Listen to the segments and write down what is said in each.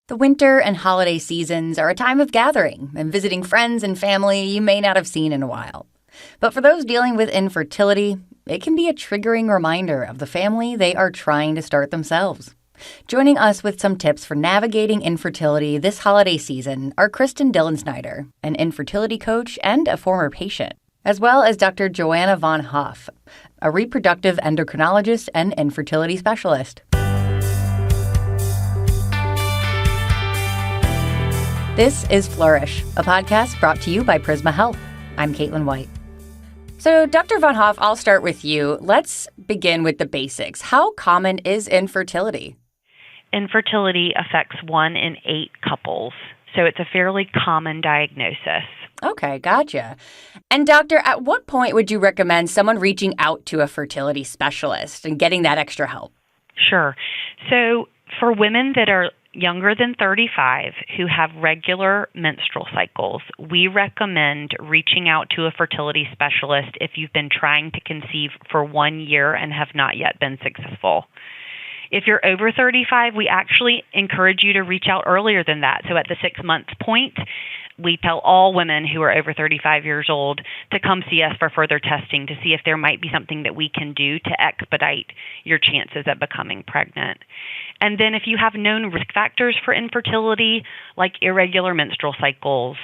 The winter and holiday seasons are a time of gathering and visiting friends and family you may not have seen in a while. But for those dealing with infertility, it can be a triggering reminder of the family they are trying to start themselves. Joining us with some tips for navigating infertility this holiday season are Kristin Dillensnyder, an infertility coach and a former patient, as well as Dr. Johanna Von Hofe, a reproductive endocrinologist and infertility specialist. This is Flourish, a podcast brought to you by Prisma Health. I'm Caitlin White. So, Dr. Von Hofe, I'll start with you. Let's begin with the basics. How common is infertility? Infertility affects 1 in 8 couples, so it's a fairly common diagnosis. Okay, gotcha. And doctor, at what point would you recommend someone reaching out to a fertility specialist and getting that extra help? Sure. So, for women that are younger than 35 who have regular menstrual cycles, we recommend reaching out to a fertility specialist if you've been trying to conceive for 1 year and have not yet been successful. If you're over 35, we actually encourage you to reach out earlier than that. So at the 6-month point, we tell all women who are over 35 years old to come see us for further testing to see if there might be something that we can do to expedite your chances of becoming pregnant. And then if you have known risk factors for infertility, like irregular menstrual cycles,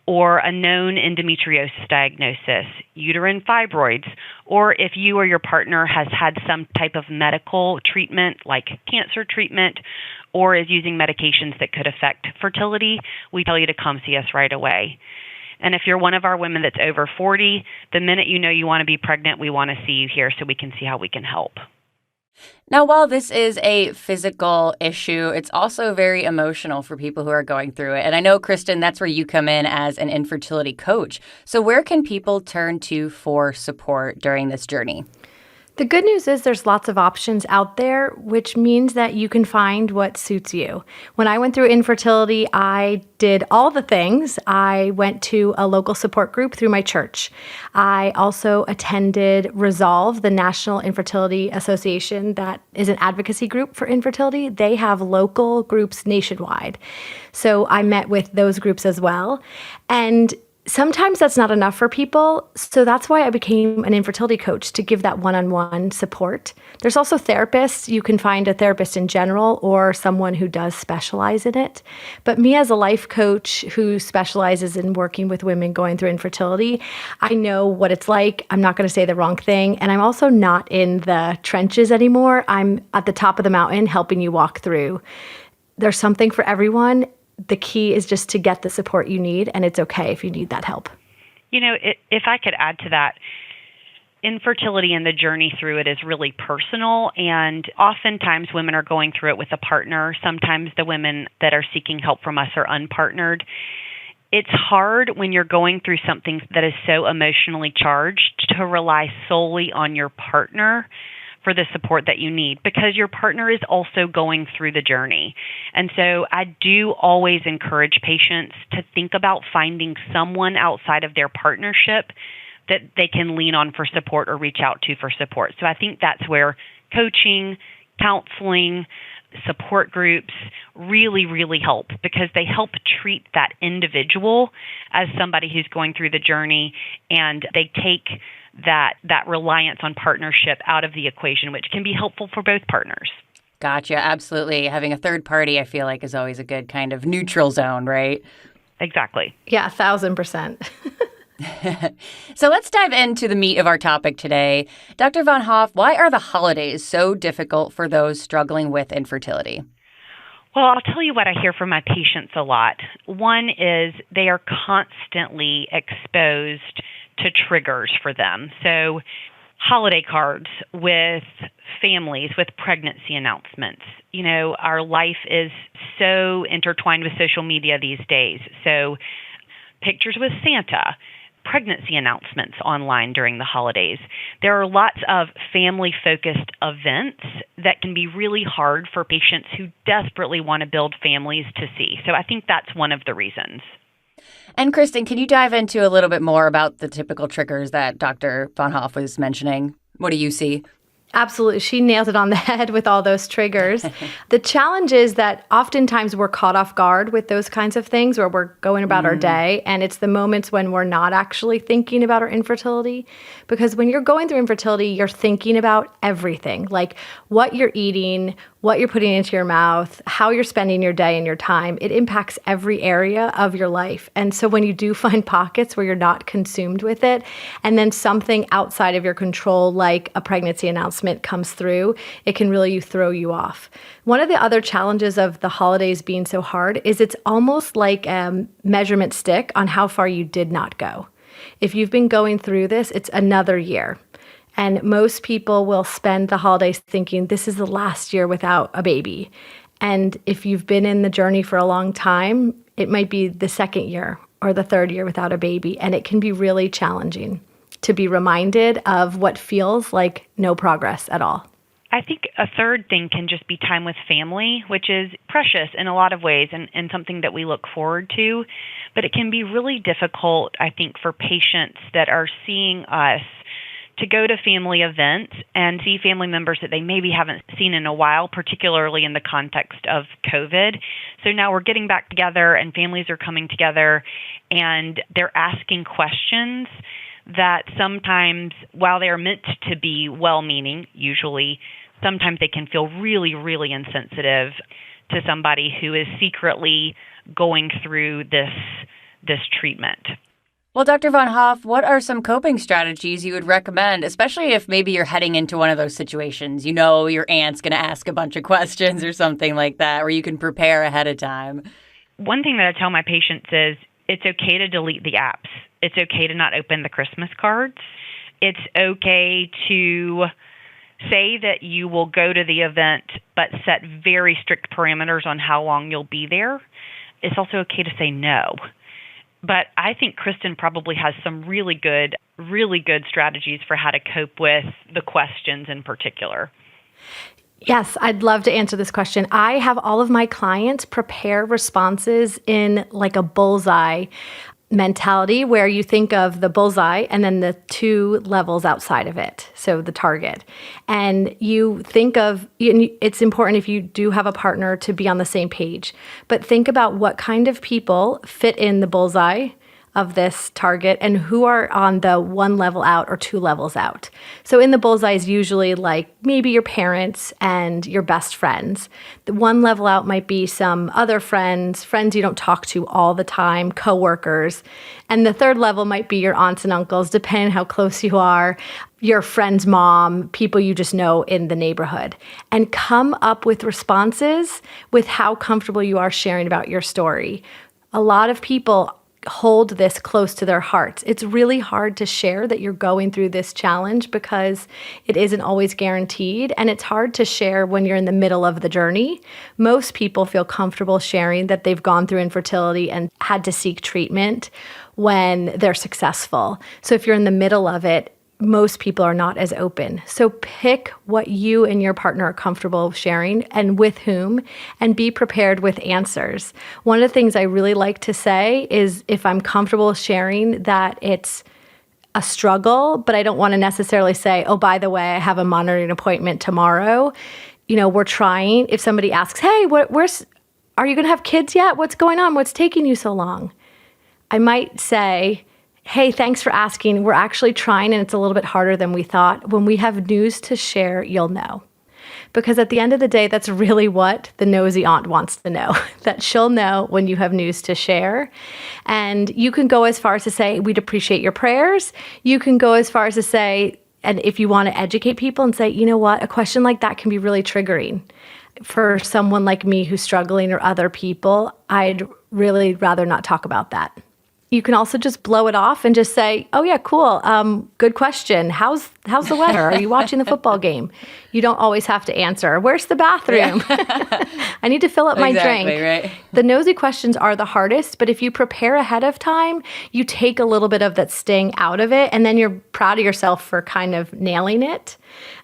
or a known endometriosis diagnosis, uterine fibroids, or if you or your partner has had some type of medical treatment like cancer treatment or is using medications that could affect fertility, we tell you to come see us right away. And if you're one of our women that's over 40, the minute you know you want to be pregnant, we want to see you here so we can see how we can help. Now, while this is a physical issue, it's also very emotional for people who are going through it. And I know, Kristen, that's where you come in as an infertility coach. So where can people turn to for support during this journey? The good news is there's lots of options out there, which means that you can find what suits you. When I went through infertility, I did all the things. I went to a local support group through my church. I also attended Resolve, the National Infertility Association that is an advocacy group for infertility. They have local groups nationwide. So I met with those groups as well. And sometimes that's not enough for people, so that's why I became an infertility coach, to give that one-on-one support. There's also therapists. You can find a therapist in general or someone who does specialize in it. But me as a life coach who specializes in working with women going through infertility, I know what it's like. I'm not going to say the wrong thing, and I'm also not in the trenches anymore. I'm at the top of the mountain helping you walk through. There's something for everyone. The key is just to get the support you need, and it's okay if you need that help. You know, if I could add to that, infertility and the journey through it is really personal, and oftentimes women are going through it with a partner. Sometimes the women that are seeking help from us are unpartnered. It's hard when you're going through something that is so emotionally charged to rely solely on your partner for the support that you need, because your partner is also going through the journey. And so I do always encourage patients to think about finding someone outside of their partnership that they can lean on for support or reach out to for support. So I think that's where coaching, counseling, support groups really, really help, because they help treat that individual as somebody who's going through the journey, and they take that reliance on partnership out of the equation, which can be helpful for both partners. Gotcha. Absolutely. Having a third party, I feel like, is always a good kind of neutral zone, right? Exactly. Yeah, 1,000%. So let's dive into the meat of our topic today. Dr. Von Hofe, why are the holidays so difficult for those struggling with infertility? Well, I'll tell you what I hear from my patients a lot. One is they are constantly exposed to triggers for them. So holiday cards with families, with pregnancy announcements. You know, our life is so intertwined with social media these days. So pictures with Santa, pregnancy announcements online during the holidays. There are lots of family-focused events that can be really hard for patients who desperately want to build families to see. So I think that's one of the reasons. And Kristen, can you dive into a little bit more about the typical triggers that Dr. Von Hofe was mentioning? What do you see? Absolutely. She nails it on the head with all those triggers. The challenge is that oftentimes we're caught off guard with those kinds of things where we're going about our day. And it's the moments when we're not actually thinking about our infertility. Because when you're going through infertility, you're thinking about everything, like what you're eating, what you're putting into your mouth, how you're spending your day and your time. It impacts every area of your life. And so when you do find pockets where you're not consumed with it, and then something outside of your control, like a pregnancy announcement, comes through, it can really throw you off. One of the other challenges of the holidays being so hard is it's almost like a measurement stick on how far you did not go. If you've been going through this, it's another year. And most people will spend the holidays thinking this is the last year without a baby. And if you've been in the journey for a long time, it might be the second year or the third year without a baby. And it can be really challenging to be reminded of what feels like no progress at all. I think a third thing can just be time with family, which is precious in a lot of ways and something that we look forward to. But it can be really difficult, I think, for patients that are seeing us to go to family events and see family members that they maybe haven't seen in a while, particularly in the context of COVID. So now we're getting back together and families are coming together and they're asking questions that sometimes, while they are meant to be well-meaning, usually, sometimes they can feel really, really insensitive to somebody who is secretly going through this treatment. Well, Dr. Von Hofe, what are some coping strategies you would recommend, especially if maybe you're heading into one of those situations? You know, your aunt's going to ask a bunch of questions or something like that, where you can prepare ahead of time. One thing that I tell my patients is it's okay to delete the apps. It's okay to not open the Christmas cards. It's okay to say that you will go to the event, but set very strict parameters on how long you'll be there. It's also okay to say no. But I think Kristen probably has some really good strategies for how to cope with the questions in particular. Yes, I'd love to answer this question. I have all of my clients prepare responses in like a bullseye mentality where you think of the bullseye and then the two levels outside of it, so the target. And you think of, it's important if you do have a partner to be on the same page, but think about what kind of people fit in the bullseye of this target and who are on the one level out or two levels out. So in the bullseye is usually like maybe your parents and your best friends. The one level out might be some other friends you don't talk to all the time, coworkers. And the third level might be your aunts and uncles, depending on how close you are, your friend's mom, people you just know in the neighborhood. And come up with responses with how comfortable you are sharing about your story. A lot of people hold this close to their hearts. It's really hard to share that you're going through this challenge because it isn't always guaranteed, and it's hard to share when you're in the middle of the journey. Most people feel comfortable sharing that they've gone through infertility and had to seek treatment when they're successful. So if you're in the middle of it, most people are not as open. So pick what you and your partner are comfortable sharing and with whom, and be prepared with answers. One of the things I really like to say is if I'm comfortable sharing that it's a struggle, but I don't want to necessarily say, oh, by the way, I have a monitoring appointment tomorrow. You know, we're trying. If somebody asks, hey, are you going to have kids yet? What's going on? What's taking you so long? I might say, hey, thanks for asking. We're actually trying, and it's a little bit harder than we thought. When we have news to share, you'll know. Because at the end of the day, that's really what the nosy aunt wants to know, that she'll know when you have news to share. And you can go as far as to say, we'd appreciate your prayers. You can go as far as to say, and if you want to educate people and say, you know what, a question like that can be really triggering. For someone like me who's struggling or other people, I'd really rather not talk about that. You can also just blow it off and just say, oh yeah, cool. Good question. How's the weather? Are you watching the football game? You don't always have to answer. Where's the bathroom? Yeah. I need to fill up my drink. Right. The nosy questions are the hardest, but if you prepare ahead of time, you take a little bit of that sting out of it, and then you're proud of yourself for kind of nailing it,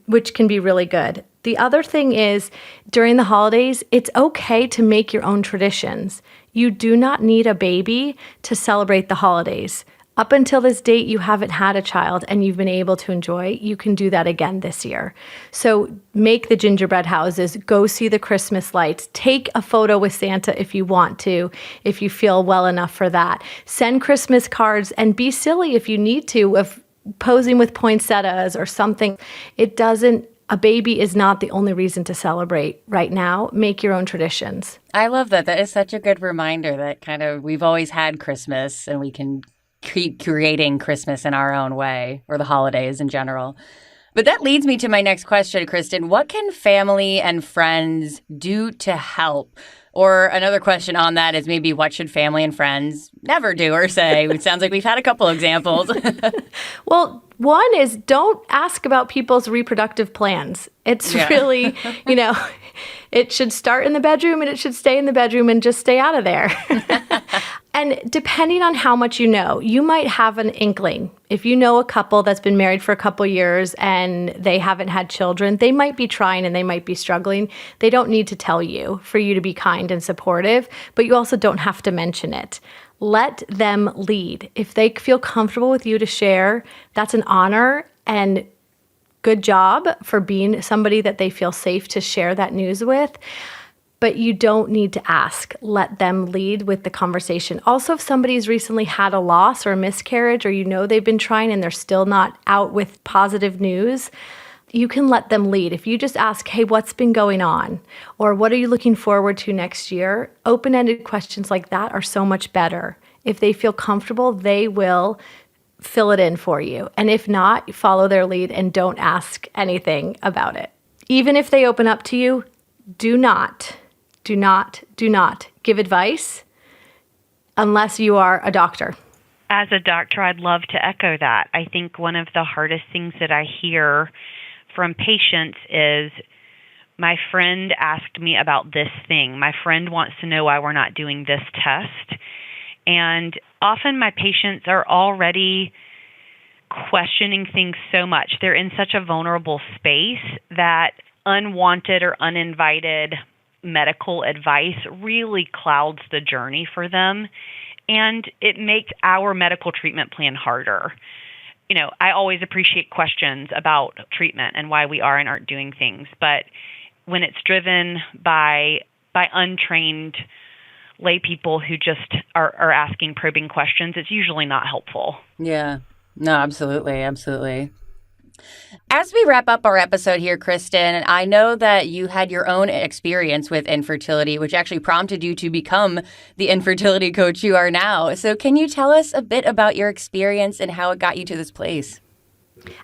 which can be really good. The other thing is, during the holidays, it's okay to make your own traditions. You do not need a baby to celebrate the holidays. up until this date, you haven't had a child and you've been able to enjoy, you can do that again this year. So make the gingerbread houses, go see the Christmas lights, take a photo with Santa if you want to, if you feel well enough for that. Send Christmas cards and be silly if you need to, of posing with poinsettias or something. A baby is not the only reason to celebrate right now. Make your own traditions. I love that. That is such a good reminder that we've always had Christmas and we can keep creating Christmas in our own way, or the holidays in general. But that leads me to my next question, Kristen. What can family and friends do to help? Or another question on that is maybe what should family and friends never do or say? It sounds like we've had a couple examples. Well, one is don't ask about people's reproductive plans. It's really, it should start in the bedroom and it should stay in the bedroom and just stay out of there. And depending on how much you know, you might have an inkling. If you know a couple that's been married for a couple years and they haven't had children, they might be trying and they might be struggling. They don't need to tell you for you to be kind and supportive, but you also don't have to mention it. Let them lead. If they feel comfortable with you to share, that's an honor, and good job for being somebody that they feel safe to share that news with. But you don't need to ask. Let them lead with the conversation. Also, if somebody's recently had a loss or a miscarriage, or they've been trying and they're still not out with positive news, you can let them lead. If you just ask, hey, what's been going on? Or what are you looking forward to next year? Open-ended questions like that are so much better. If they feel comfortable, they will fill it in for you. And if not, follow their lead and don't ask anything about it. Even if they open up to you, do not give advice unless you are a doctor. As a doctor, I'd love to echo that. I think one of the hardest things that I hear from patients is, my friend asked me about this thing. My friend wants to know why we're not doing this test. And often my patients are already questioning things so much. They're in such a vulnerable space that unwanted or uninvited medical advice really clouds the journey for them, and it makes our medical treatment plan harder. I always appreciate questions about treatment and why we are and aren't doing things, but when it's driven by untrained lay people who just are asking probing questions, it's usually not helpful. Yeah. No, absolutely. Absolutely. As we wrap up our episode here, Kristen, I know that you had your own experience with infertility, which actually prompted you to become the infertility coach you are now. So can you tell us a bit about your experience and how it got you to this place?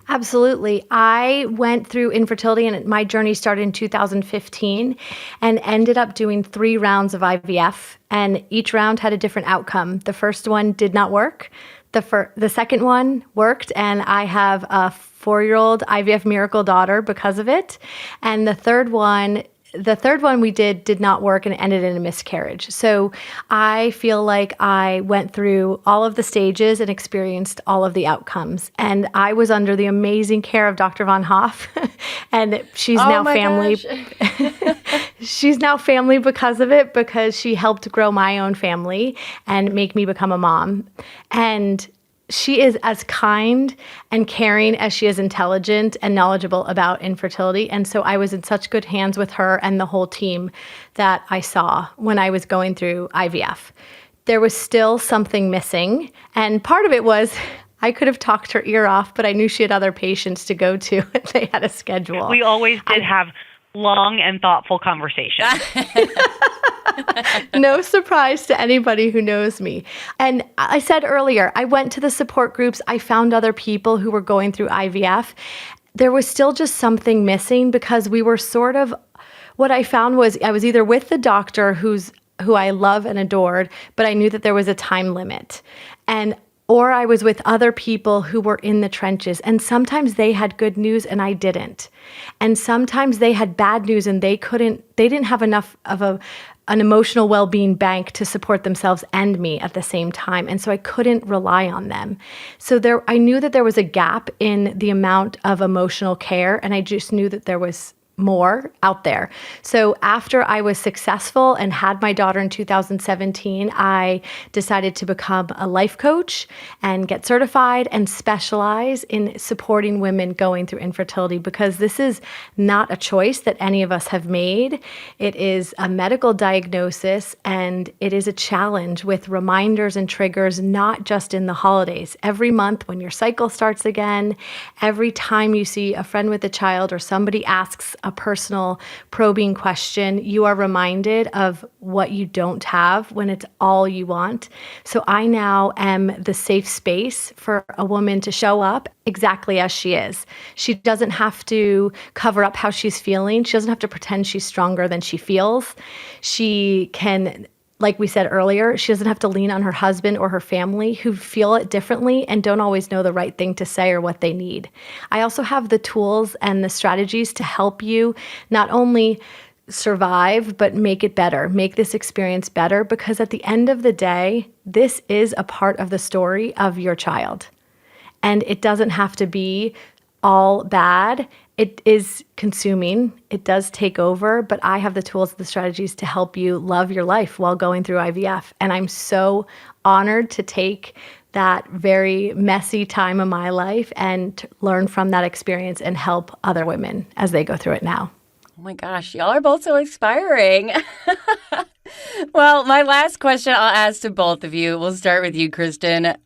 Absolutely. I went through infertility, and my journey started in 2015 and ended up doing 3 rounds of IVF, and each round had a different outcome. The first one did not work. The second one worked, and I have a 4-year-old IVF miracle daughter because of it. And the third one we did not work, and it ended in a miscarriage. So I feel like I went through all of the stages and experienced all of the outcomes. And I was under the amazing care of Dr. Von Hofe, and she's now family. She's now family because of it, because she helped grow my own family and make me become a mom. And she is as kind and caring as she is intelligent and knowledgeable about infertility. And so I was in such good hands with her and the whole team that I saw when I was going through IVF. There was still something missing. And part of it was I could have talked her ear off, but I knew she had other patients to go to. They had a schedule. We always did have long and thoughtful conversations. No surprise to anybody who knows me. And I said earlier, I went to the support groups. I found other people who were going through IVF. There was still just something missing, because we were sort of, what I found was I was either with the doctor who I love and adored, but I knew that there was a time limit. Or I was with other people who were in the trenches, and sometimes they had good news and I didn't. And sometimes they had bad news and they didn't have enough of an emotional well-being bank to support themselves and me at the same time. And so I couldn't rely on them. So I knew that there was a gap in the amount of emotional care, and I just knew that there was more out there. So after I was successful and had my daughter in 2017, I decided to become a life coach and get certified and specialize in supporting women going through infertility, because this is not a choice that any of us have made. It is a medical diagnosis, and it is a challenge with reminders and triggers, not just in the holidays. Every month when your cycle starts again, every time you see a friend with a child or somebody asks a personal probing question, you are reminded of what you don't have when it's all you want. So I now am the safe space for a woman to show up exactly as she is. She doesn't have to cover up how she's feeling. She doesn't have to pretend she's stronger than she feels. She can, like we said earlier, she doesn't have to lean on her husband or her family who feel it differently and don't always know the right thing to say or what they need. I also have the tools and the strategies to help you not only survive, but make it better, make this experience better, because at the end of the day, this is a part of the story of your child. And it doesn't have to be all bad. It is consuming. It does take over, but I have the tools and the strategies to help you love your life while going through IVF. And I'm so honored to take that very messy time of my life and to learn from that experience and help other women as they go through it now. Oh my gosh, y'all are both so inspiring. Well, my last question I'll ask to both of you. We'll start with you, Kristen.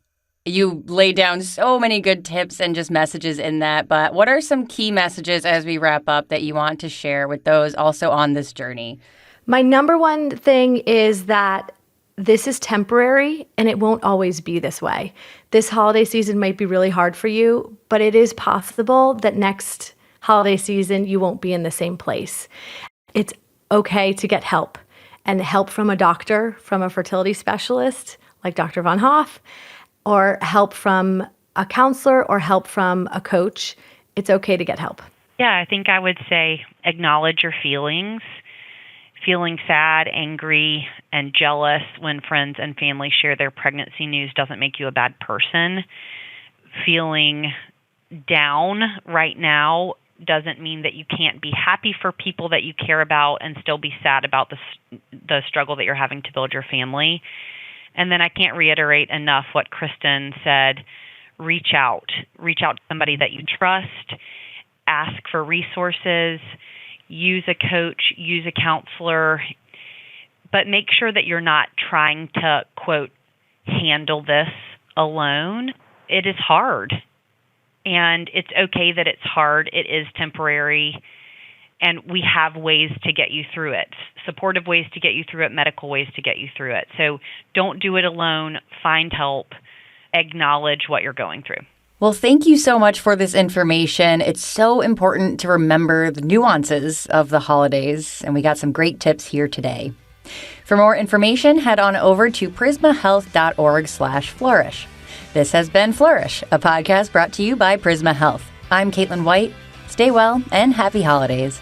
You laid down so many good tips and just messages in that, but what are some key messages as we wrap up that you want to share with those also on this journey? My number one thing is that this is temporary and it won't always be this way. This holiday season might be really hard for you, but it is possible that next holiday season you won't be in the same place. It's okay to get help, and help from a doctor, from a fertility specialist like Dr. Von Hofe, or help from a counselor or help from a coach. It's okay to get help. Yeah, I think I would say acknowledge your feelings. Feeling sad, angry, and jealous when friends and family share their pregnancy news doesn't make you a bad person. Feeling down right now doesn't mean that you can't be happy for people that you care about and still be sad about the struggle that you're having to build your family. And then I can't reiterate enough what Kristen said. Reach out to somebody that you trust, ask for resources, use a coach, use a counselor, but make sure that you're not trying to, quote, handle this alone. It is hard, and it's okay that it's hard. It is temporary, and we have ways to get you through it, supportive ways to get you through it, medical ways to get you through it. So don't do it alone. Find help. Acknowledge what you're going through. Well, thank you so much for this information. It's so important to remember the nuances of the holidays, and we got some great tips here today. For more information, head on over to prismahealth.org/flourish. This has been Flourish, a podcast brought to you by Prisma Health. I'm Caitlin White. Stay well and happy holidays.